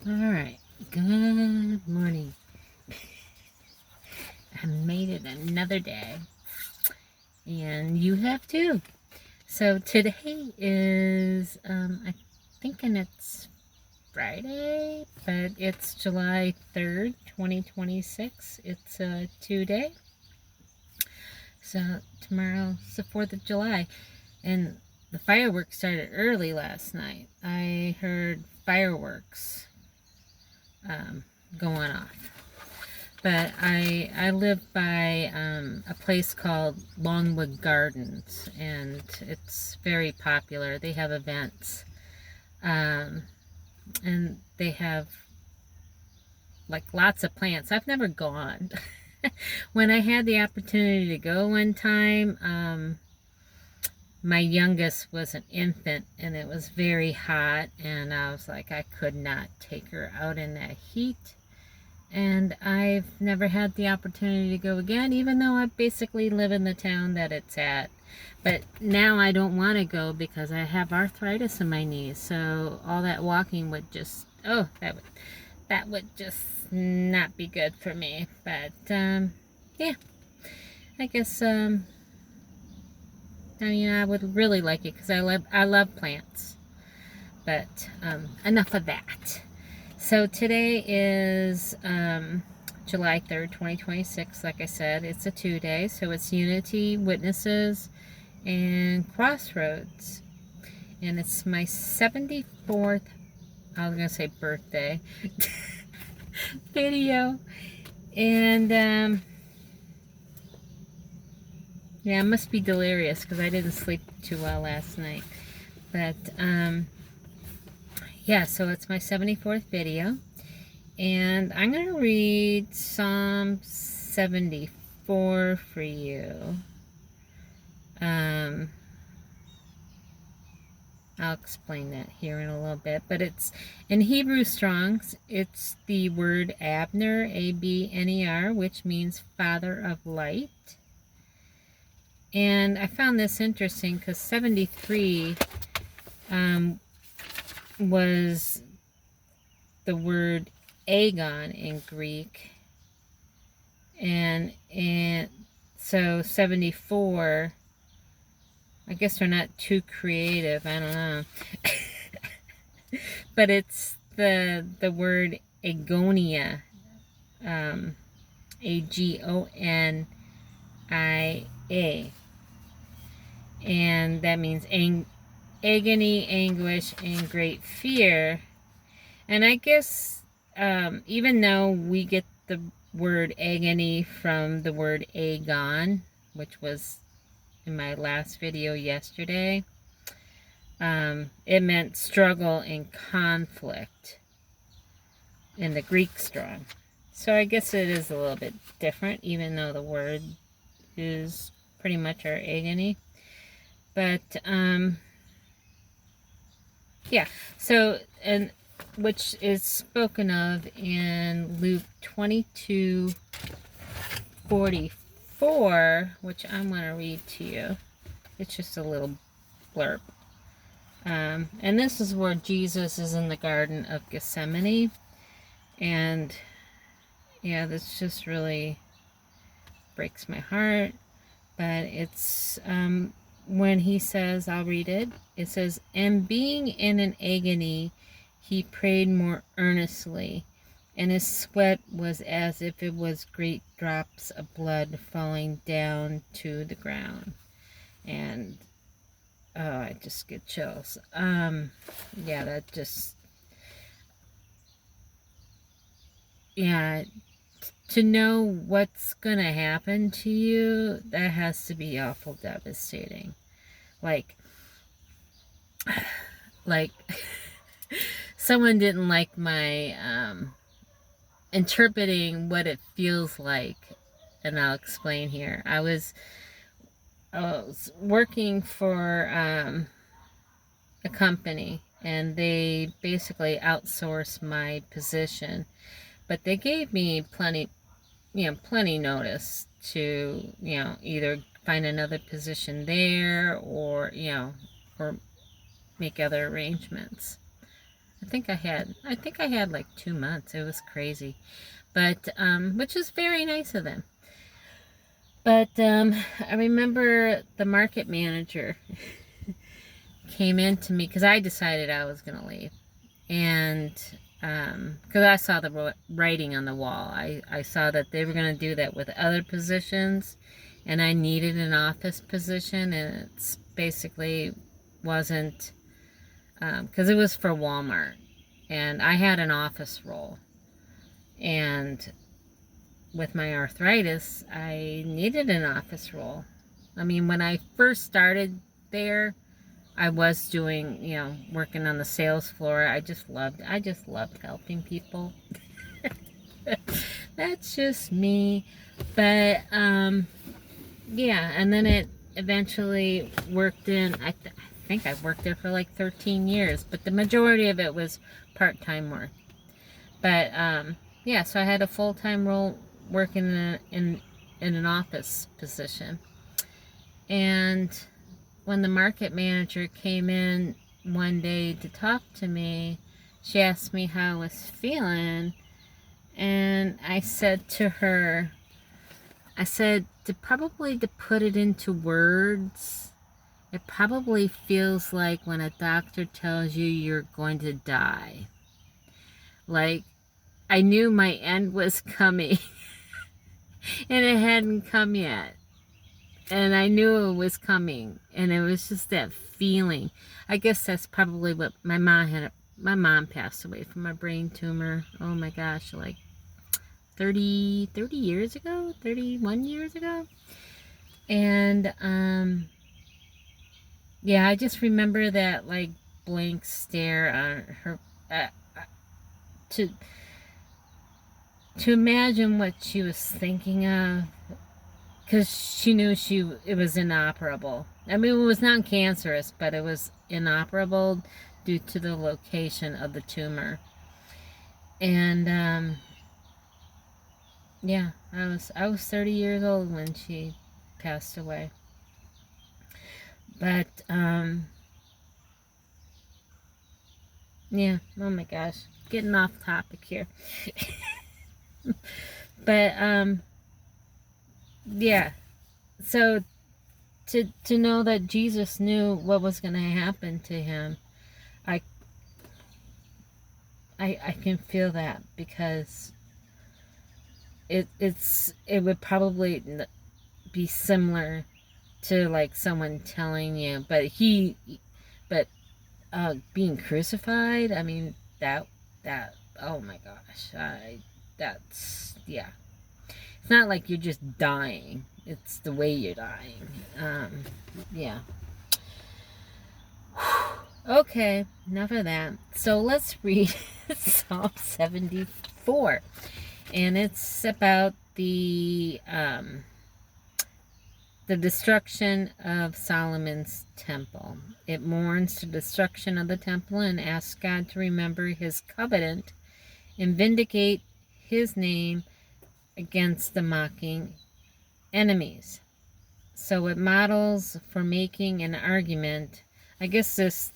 Alright, good morning. I made it another day, and you have too. So today is, I'm thinking it's Friday, but it's July 3rd, 2026. It's a 2-day. So tomorrow's the 4th of July, and the fireworks started early last night. I heard fireworks going off. But I live by a place called Longwood Gardens, and it's very popular. They have events, um, and they have like lots of plants. I've never gone. When I had the opportunity to go one time, my youngest was an infant, and it was very hot, and I was like, I could not take her out in that heat. And I've never had the opportunity to go again, even though I basically live in the town that it's at. But now I don't want to go because I have arthritis in my knees, so all that walking would just, oh, that would just not be good for me. But yeah, I guess I mean, I would really like it because I love plants. But enough of that. So today is July 3rd, 2026. Like I said, it's a 2-day. So it's Unity, Witnesses, and Crossroads. And it's my 74th, I was going to say birthday, video. And yeah, I must be delirious because I didn't sleep too well last night. But yeah, so it's my 74th video. And I'm going to read Psalm 74 for you. I'll explain that here in a little bit. But it's in Hebrew Strongs, it's the word Abner, A-B-N-E-R, which means Father of Light. And I found this interesting because 73 was the word agon in Greek, and so 74, I guess they're not too creative, I don't know. But it's the word agonia, A-G-O-N-I-A, and that means agony, anguish, and great fear. And I guess even though we get the word agony from the word agon, which was in my last video yesterday, it meant struggle and conflict in the Greek strong. So I guess it is a little bit different, even though the word is pretty much our agony. But yeah, so, and which is spoken of in Luke 22:44, which I'm going to read to you. It's just a little blurb. And this is where Jesus is in the Garden of Gethsemane. And yeah, this just really breaks my heart. But it's when he says, I'll read it. It says, and being in an agony, he prayed more earnestly, and his sweat was as if it was great drops of blood falling down to the ground. And oh, I just get chills. Yeah, that just, yeah, to know what's gonna happen to you, that has to be awful devastating. Like someone didn't like my interpreting what it feels like, and I'll explain here. I was working for a company, and they basically outsourced my position, but they gave me plenty notice to, either find another position there or, or make other arrangements. I think I had like 2 months. It was crazy, but which was very nice of them. But I remember the market manager came in to me because I decided I was going to leave. And because I saw the writing on the wall, I saw that they were going to do that with other positions, and I needed an office position, and it's basically wasn't, because it was for Walmart, and I had an office role, and with my arthritis, I needed an office role. I mean, when I first started there, I was doing, working on the sales floor. I just loved helping people. That's just me. But, yeah, and then it eventually worked in, I think I worked there for like 13 years, but the majority of it was part-time work. But, yeah, so I had a full-time role working in an office position. And when the market manager came in one day to talk to me, she asked me how I was feeling, and I said to her, to put it into words, it probably feels like when a doctor tells you you're going to die. Like, I knew my end was coming, and it hadn't come yet. And I knew it was coming, and it was just that feeling. I guess that's probably what my mom had. My mom passed away from a brain tumor. Oh my gosh, like 30 years ago, 31 years ago. And yeah, I just remember that like blank stare on her, to imagine what she was thinking of, because she knew it was inoperable. I mean, it was non-cancerous, but it was inoperable due to the location of the tumor. And yeah, I was 30 years old when she passed away. But yeah, oh my gosh, getting off topic here. But yeah, so to know that Jesus knew what was going to happen to him, I can feel that, because it would probably be similar to like someone telling you, but being crucified, I mean, that oh my gosh, that's, yeah, it's not like you're just dying, it's the way you're dying. Yeah. Okay, enough of that. So let's read Psalm 74. And it's about the destruction of Solomon's temple. It mourns the destruction of the temple and asks God to remember his covenant and vindicate his name against the mocking enemies. So it models for making an argument. I guess this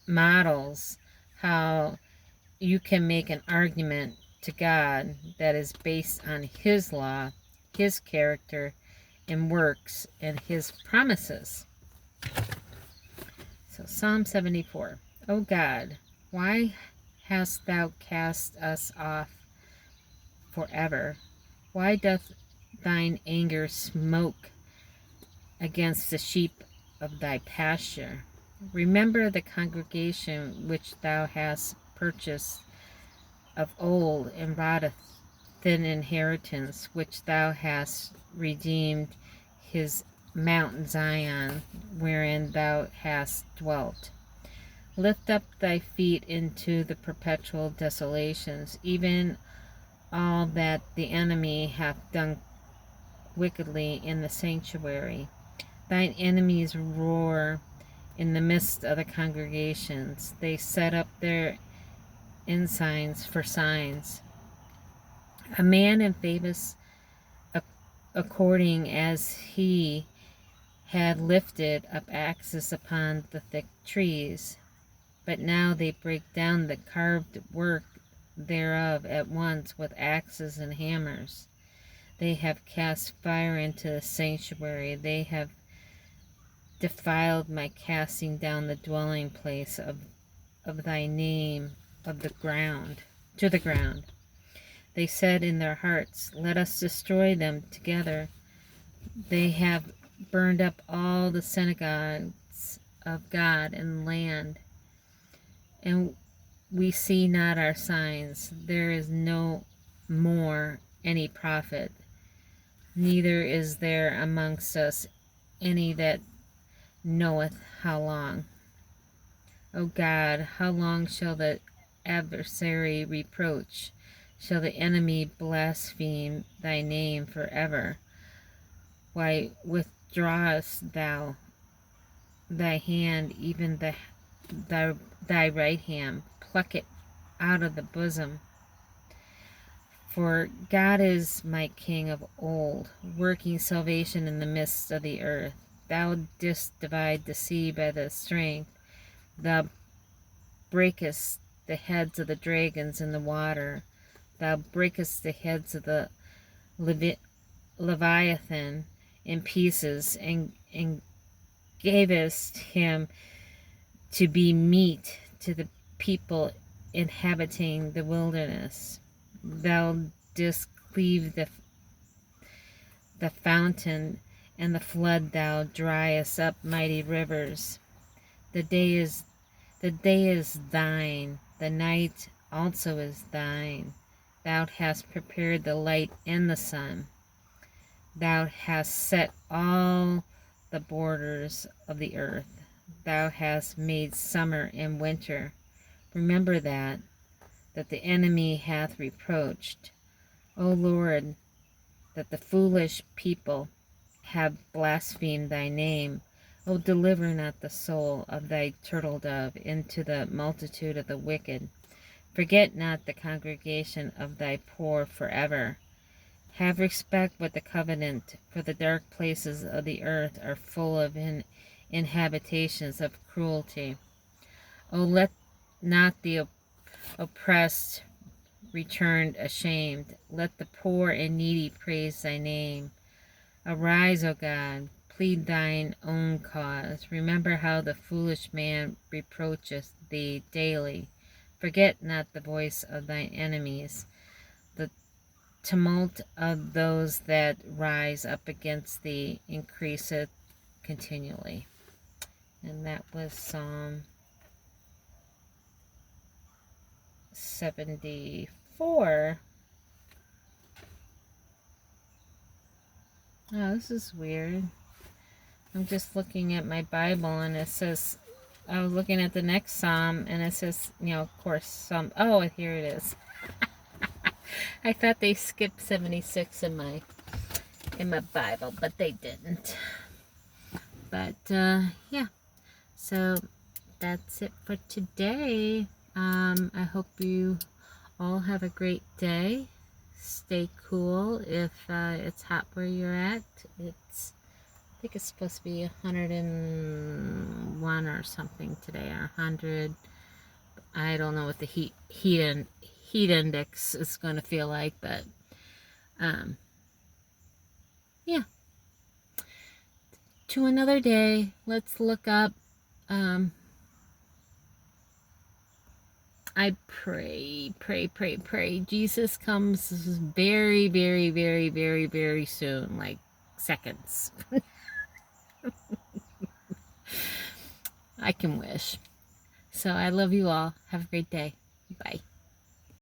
models how you can make an argument to God that is based on his law, his character and works, and his promises. So Psalm 74. O God, why hast thou cast us off forever? Why doth thine anger smoke against the sheep of thy pasture? Remember the congregation which thou hast purchased of old, and wrought an inheritance, which thou hast redeemed, his Mount Zion, wherein thou hast dwelt. Lift up thy feet into the perpetual desolations, even all that the enemy hath done wickedly in the sanctuary. Thine enemies roar in the midst of the congregations. They set up their ensigns for signs. A man in Phoebus, according as he had lifted up axes upon the thick trees. But now they break down the carved work thereof at once with axes and hammers. They have cast fire into the sanctuary. They have defiled my casting down the dwelling place of thy name of the ground to the ground. They said in their hearts, let us destroy them together. They have burned up all the synagogues of God and land, and we see not our signs. There is no more any prophet, neither is there amongst us any that knoweth how long. O God, how long shall the adversary reproach? Shall the enemy blaspheme thy name forever? Why withdrawest thou thy hand, even thy right hand? Pluck it out of the bosom. For God is my King of old, working salvation in the midst of the earth. Thou didst divide the sea by thy strength. Thou breakest the heads of the dragons in the water. Thou breakest the heads of the Leviathan in pieces, and gavest him to be meat to the people inhabiting the wilderness. Thou didst cleave the fountain, and the flood thou driest up mighty rivers. The day is thine, the night also is thine. Thou hast prepared the light and the sun. Thou hast set all the borders of the earth. Thou hast made summer and winter. Remember that the enemy hath reproached, O Lord, that the foolish people have blasphemed thy name. O deliver not the soul of thy turtle dove into the multitude of the wicked. Forget not the congregation of thy poor forever. Have respect with the covenant, for the dark places of the earth are full of inhabitations of cruelty. O let not the oppressed return ashamed. Let the poor and needy praise thy name. Arise, O God, plead thine own cause. Remember how the foolish man reproacheth thee daily. Forget not the voice of thine enemies, the tumult of those that rise up against thee increaseth continually. And that was Psalm 74. Oh, this is weird. I'm just looking at my Bible, and it says, I was looking at the next Psalm, and it says, of course, Psalm, oh, here it is. I thought they skipped 76 in my Bible, but they didn't. But, yeah. So, that's it for today. I hope you all have a great day. Stay cool if it's hot where you're at. I think it's supposed to be 101 or something today, or 100. I don't know what the heat index is going to feel like, but yeah. To another day. Let's look up. I pray. Jesus comes very, very, very, very, very soon, like seconds. I can wish. So I love you all. Have a great day. Bye.